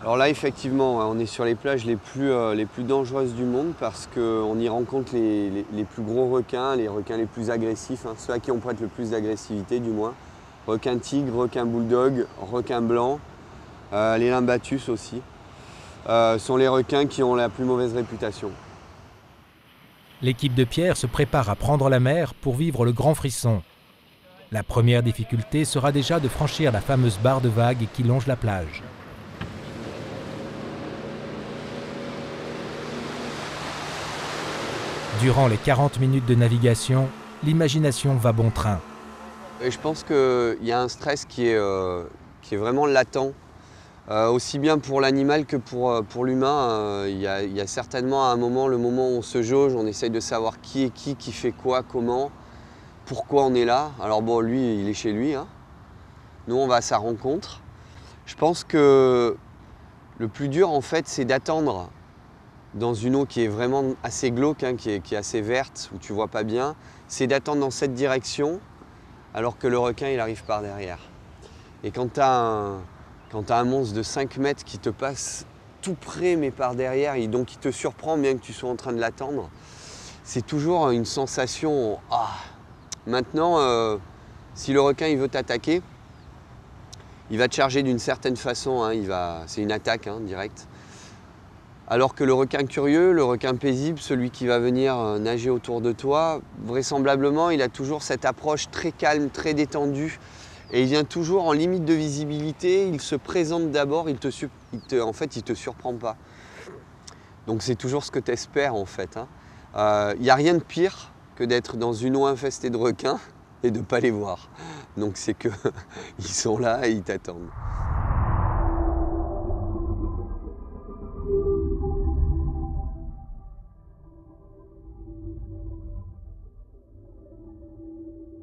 Alors là, effectivement, on est sur les plages les plus dangereuses du monde parce qu'on y rencontre les plus gros requins, les requins les plus agressifs, hein, ceux à qui on prête le plus d'agressivité du moins. Requin tigre, requin bulldog, requin blanc, les limbatus aussi, sont les requins qui ont la plus mauvaise réputation. L'équipe de Pierre se prépare à prendre la mer pour vivre le grand frisson. La première difficulté sera déjà de franchir la fameuse barre de vagues qui longe la plage. Durant les 40 minutes de navigation, l'imagination va bon train. Et je pense qu'il y a un stress qui est vraiment latent, aussi bien pour l'animal que pour l'humain. Il y a certainement un moment, le moment où on se jauge, on essaye de savoir qui est qui fait quoi, comment, pourquoi on est là. Alors bon, lui, il est chez lui, hein. Nous, on va à sa rencontre. Je pense que le plus dur, en fait, c'est d'attendre dans une eau qui est vraiment assez glauque, hein, qui est assez verte, où tu vois pas bien, c'est d'attendre dans cette direction, alors que le requin, il arrive par derrière. Et quand tu as un monstre de 5 mètres qui te passe tout près, mais par derrière, et donc il te surprend bien que tu sois en train de l'attendre, c'est toujours une sensation. Ah. Maintenant, si le requin il veut t'attaquer, il va te charger d'une certaine façon, hein, c'est une attaque, hein, directe. Alors que le requin curieux, le requin paisible, celui qui va venir nager autour de toi, vraisemblablement, il a toujours cette approche très calme, très détendue. Et il vient toujours en limite de visibilité, il se présente d'abord, en fait, il te surprend pas. Donc c'est toujours ce que tu espères en fait, hein. Y a rien de pire que d'être dans une eau infestée de requins et de ne pas les voir. Donc c'est qu'ils sont là et ils t'attendent.